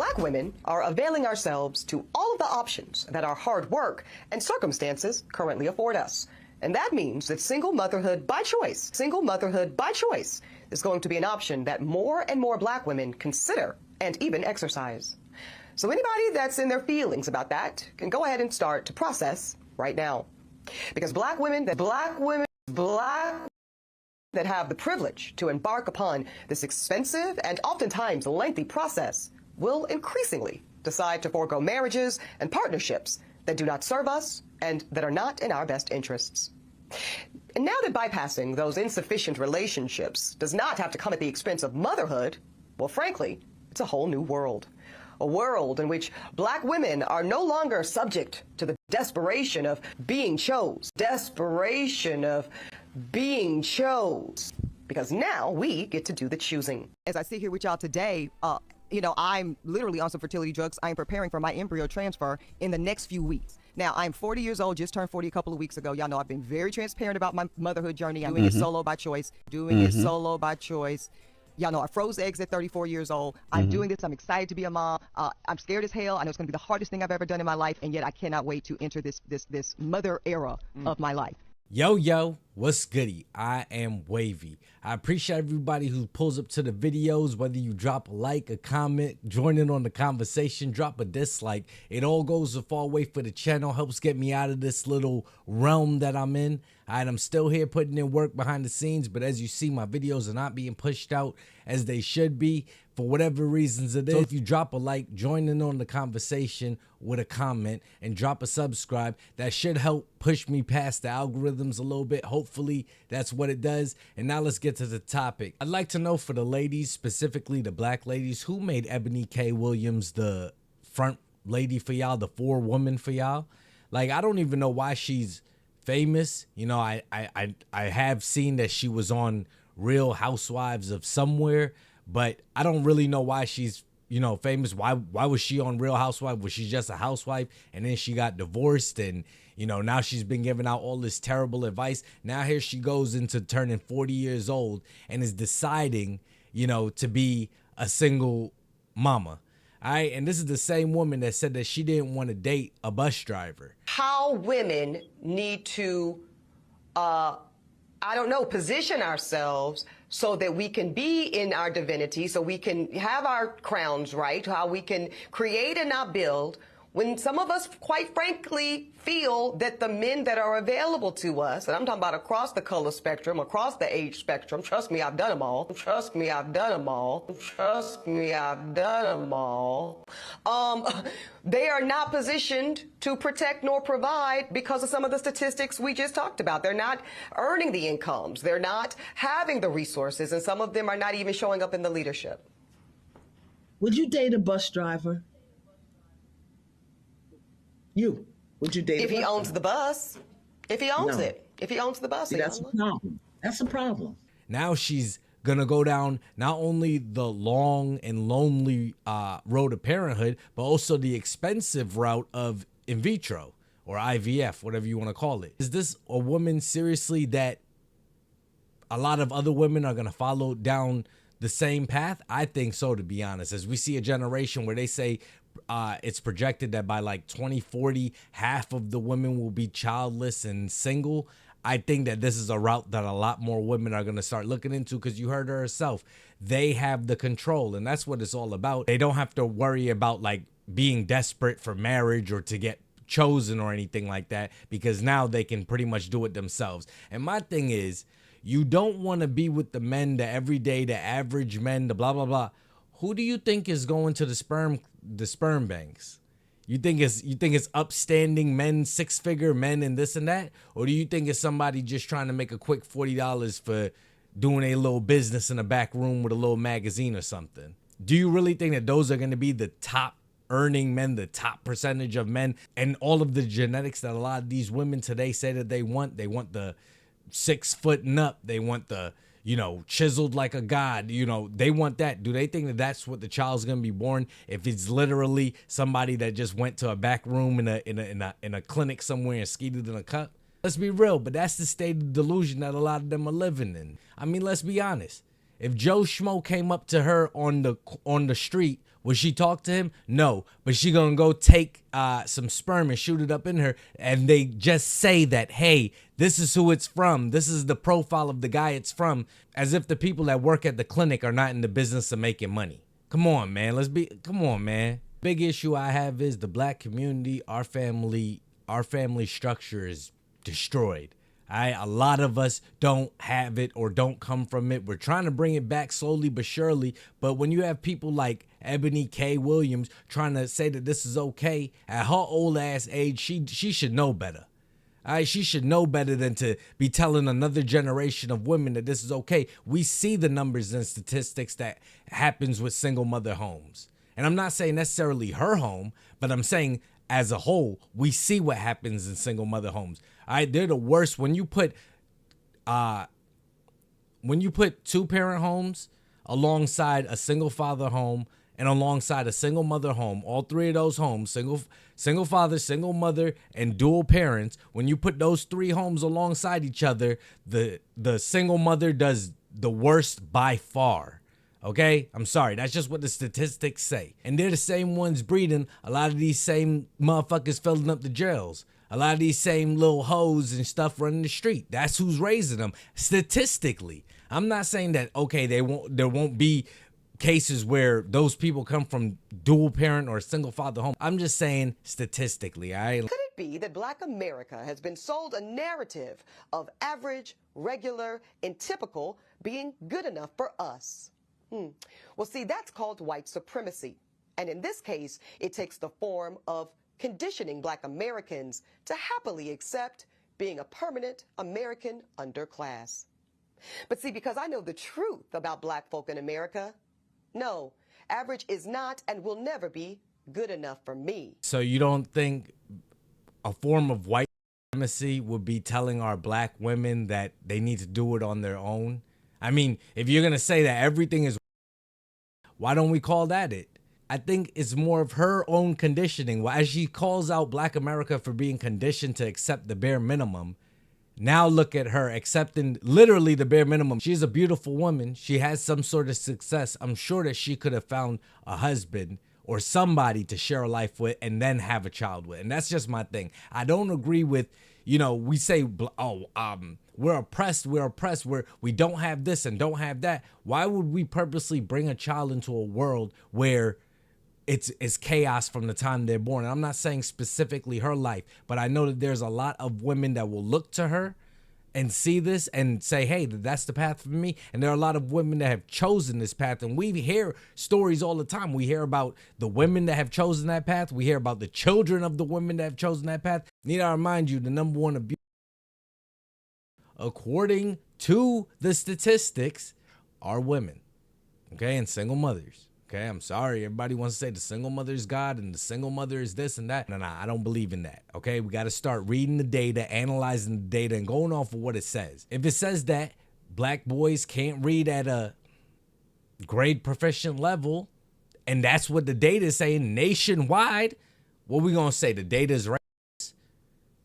Black women are availing ourselves to all of the options that our hard work and circumstances currently afford us. And that means that single motherhood by choice is going to be an option that more and more Black women consider and even exercise. So anybody that's in their feelings about that can go ahead and start to process right now. Because Black women that have the privilege to embark upon this expensive and oftentimes lengthy process will increasingly decide to forego marriages and partnerships that do not serve us and that are not in our best interests. And now that bypassing those insufficient relationships does not have to come at the expense of motherhood, well, frankly, it's a whole new world. A world in which Black women are no longer subject to the desperation of being chose. Because now we get to do the choosing. As I sit here with y'all today, I'm literally on some fertility drugs. I am preparing for my embryo transfer in the next few weeks. Now, I'm 40 years old, just turned 40 a couple of weeks ago. Y'all know I've been very transparent about my motherhood journey. I'm doing it solo by choice. Y'all know I froze eggs at 34 years old. I'm doing this. I'm excited to be a mom. I'm scared as hell. I know it's going to be the hardest thing I've ever done in my life, and yet I cannot wait to enter this mother era of my life. Yo, what's goody? I am Wavy. I appreciate everybody who pulls up to the videos, whether you drop a like, a comment, join in on the conversation, drop a dislike. It all goes a far way for the channel, helps get me out of this little realm that I'm in. I'm still here putting in work behind the scenes, but as you see, my videos are not being pushed out as they should be for whatever reasons it is. So if you drop a like, join in on the conversation with a comment, and drop a subscribe, that should help push me past the algorithms a little bit. Hopefully that's what it does. And now let's get to the topic. I'd like to know, for the ladies, specifically the Black ladies, who made Eboni K Williams the front lady for y'all, the forewoman for y'all? Like, I don't even know why she's famous. You know, I have seen that she was on Real Housewives of somewhere, but I don't really know why she's, famous. Why was she on Real Housewives? Was she just a housewife and then she got divorced, and now she's been giving out all this terrible advice? Now here she goes into turning 40 years old and is deciding, to be a single mama. All right, and this is the same woman that said that she didn't want to date a bus driver. How women need to, position ourselves so that we can be in our divinity, so we can have our crowns right, how we can create and not build, when some of us, quite frankly, feel that the men that are available to us, and I'm talking about across the color spectrum, across the age spectrum, trust me, I've done them all. They are not positioned to protect nor provide because of some of the statistics we just talked about. They're not earning the incomes. They're not having the resources, and some of them are not even showing up in the leadership. Would you date a bus driver? Would you date if he owns the bus? If he owns it. If he owns the bus. See, that's a problem. That's a problem. Now she's gonna go down not only the long and lonely road to parenthood, but also the expensive route of in vitro or IVF, whatever you want to call it. Is this a woman, seriously, that a lot of other women are gonna follow down the same path? I think so, to be honest. As we see a generation where they say it's projected that by like 2040, half of the women will be childless and single. I think that this is a route that a lot more women are going to start looking into, because you heard her herself. They have the control, and that's what it's all about. They don't have to worry about like being desperate for marriage or to get chosen or anything like that, because now they can pretty much do it themselves. And my thing is, you don't want to be with the men, the everyday, the average men, the blah, blah, blah. Who do you think is going to the sperm banks? You think it's upstanding men, six-figure men and this and that? Or do you think it's somebody just trying to make a quick $40 for doing a little business in a back room with a little magazine or something? Do you really think that those are going to be the top earning men, the top percentage of men, and all of the genetics that a lot of these women today say that they want? They want the 6 foot and up. They want the, chiseled like a god. They want that. Do they think that that's what the child's gonna be born if it's literally somebody that just went to a back room in a clinic somewhere and skeeted in a cup? Let's be real, but that's the state of delusion that a lot of them are living in. I mean, let's be honest. If Joe Schmo came up to her on the street Will she talk to him? No. But she gonna go take some sperm and shoot it up in her, and they just say that, hey, this is who it's from. This is the profile of the guy it's from, as if the people that work at the clinic are not in the business of making money. Come on, man. Come on, man. Big issue I have is the black community, our family structure is destroyed. A lot of us don't have it or don't come from it. We're trying to bring it back slowly but surely. But when you have people like Eboni K Williams trying to say that this is okay, at her old ass age, she should know better. All right, she should know better than to be telling another generation of women that this is okay. We see the numbers and statistics that happens with single mother homes. And I'm not saying necessarily her home, but I'm saying as a whole, we see what happens in single mother homes. All right, they're the worst. When you put 2-parent homes alongside a single father home and alongside a single mother home, all three of those homes, single father, single mother, and dual parents, when you put those three homes alongside each other, the single mother does the worst by far. Okay, I'm sorry. That's just what the statistics say. And they're the same ones breeding a lot of these same motherfuckers filling up the jails. A lot of these same little hoes and stuff running the street. That's who's raising them statistically. I'm not saying that, okay, there won't be cases where those people come from dual parent or single father home. I'm just saying statistically, all right? Could it be that Black America has been sold a narrative of average, regular, and typical being good enough for us? Well, see, that's called white supremacy. And in this case, it takes the form of conditioning Black Americans to happily accept being a permanent American underclass. But see, because I know the truth about Black folk in America, no, average is not and will never be good enough for me. So you don't think a form of white supremacy would be telling our Black women that they need to do it on their own? I mean, if you're going to say that everything is, why don't we call that it? I think it's more of her own conditioning. As she calls out Black America for being conditioned to accept the bare minimum, now look at her accepting literally the bare minimum. She's a beautiful woman. She has some sort of success. I'm sure that she could have found a husband or somebody to share a life with and then have a child with. And that's just my thing. I don't agree with, we say, we're oppressed, we don't have this and don't have that. Why would we purposely bring a child into a world where it's chaos from the time they're born? And I'm not saying specifically her life, but I know that there's a lot of women that will look to her and see this and say, hey, that's the path for me. And there are a lot of women that have chosen this path. And we hear stories all the time. We hear about the women that have chosen that path. We hear about the children of the women that have chosen that path. Need I remind you, the number one abuse, according to the statistics, are women, okay, and single mothers. Okay, I'm sorry. Everybody wants to say the single mother is God and the single mother is this and that. No, I don't believe in that. Okay, we got to start reading the data, analyzing the data, and going off of what it says. If it says that Black boys can't read at a grade proficient level, and that's what the data is saying nationwide, what we going to say? The data is right?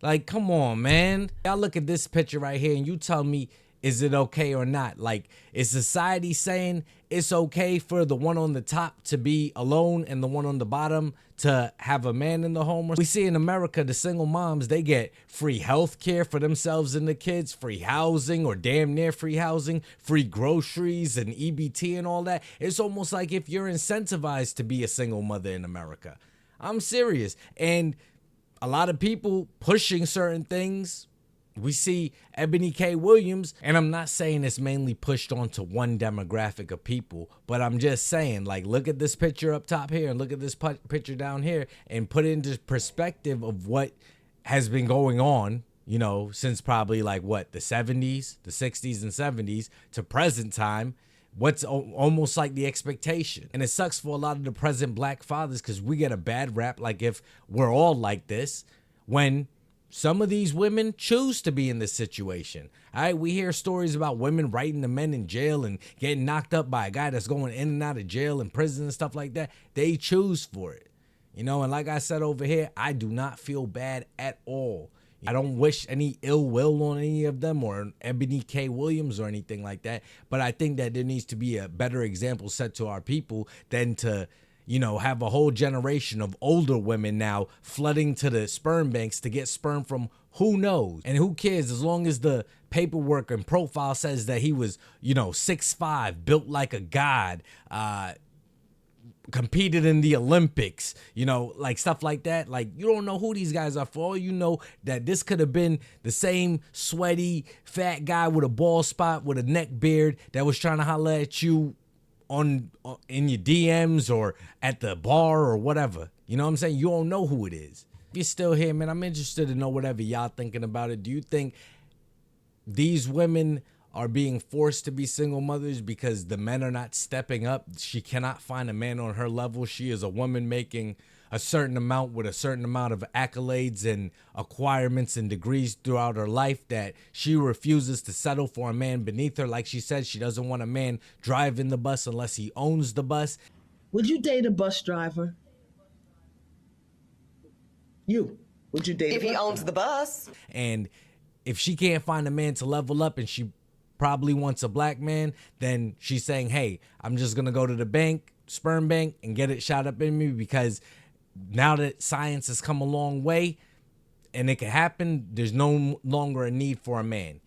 Like, come on, man. Y'all look at this picture right here and you tell me, is it okay or not? Like, is society saying it's okay for the one on the top to be alone and the one on the bottom to have a man in the home? We see in America, the single moms, they get free health care for themselves and the kids, free housing or damn near free housing, free groceries and EBT and all that. It's almost like if you're incentivized to be a single mother in America. I'm serious. And a lot of people pushing certain things. We see Eboni K Williams, and I'm not saying it's mainly pushed onto one demographic of people, but I'm just saying, like, look at this picture up top here and look at this picture down here and put it into perspective of what has been going on, since probably the 70s, the 60s and 70s to present time. What's almost like the expectation. And it sucks for a lot of the present Black fathers because we get a bad rap, like if we're all like this, when some of these women choose to be in this situation. All right, we hear stories about women writing the men in jail and getting knocked up by a guy that's going in and out of jail and prison and stuff like that. They choose for it. And like I said over here, I do not feel bad at all. I don't wish any ill will on any of them or Eboni K Williams or anything like that. But I think that there needs to be a better example set to our people than to, have a whole generation of older women now flooding to the sperm banks to get sperm from who knows. And who cares as long as the paperwork and profile says that he was, 6'5", built like a god, competed in the Olympics, like stuff like that. Like, you don't know who these guys are. For all you know, that this could have been the same sweaty, fat guy with a bald spot with a neck beard that was trying to holler at you in your DMs or at the bar or whatever. You know what I'm saying? You don't know who it is. If you're still here, man, I'm interested to know whatever y'all thinking about it. Do you think these women are being forced to be single mothers because the men are not stepping up? She cannot find a man on her level. She is a woman making a certain amount with a certain amount of accolades and acquirements and degrees throughout her life, that she refuses to settle for a man beneath her. Like she said, she doesn't want a man driving the bus unless he owns the bus. Would you date a bus driver? Would you date If a bus he owns driver? the bus. And if she can't find a man to level up and she probably wants a black man, then she's saying, hey, I'm just going to go to the bank, sperm bank, and get it shot up in me, because now that science has come a long way and it can happen, there's no longer a need for a man,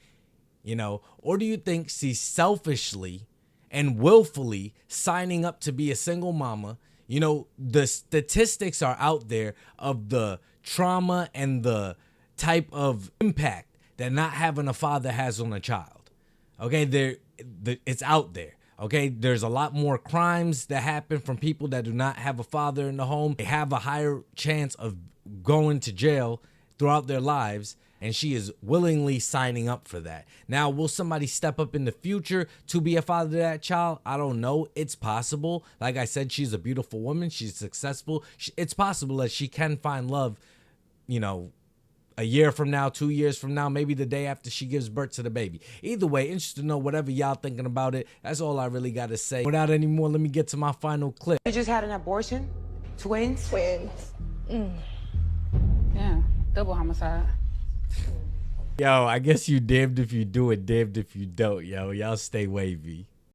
Or do you think she's selfishly and willfully signing up to be a single mama? The statistics are out there of the trauma and the type of impact that not having a father has on a child. Okay, it's out there. Okay, there's a lot more crimes that happen from people that do not have a father in the home. They have a higher chance of going to jail throughout their lives, and she is willingly signing up for that. Now, will somebody step up in the future to be a father to that child? I don't know. It's possible. Like I said, she's a beautiful woman. She's successful. It's possible that she can find love, a year from now, 2 years from now, maybe the day after she gives birth to the baby. Either way, interested to know whatever y'all thinking about it. That's all I really got to say. Without any more, let me get to my final clip. You just had an abortion? Twins? Twins. Yeah, double homicide. Yo, I guess you damned if you do it, damned if you don't, yo. Y'all stay wavy.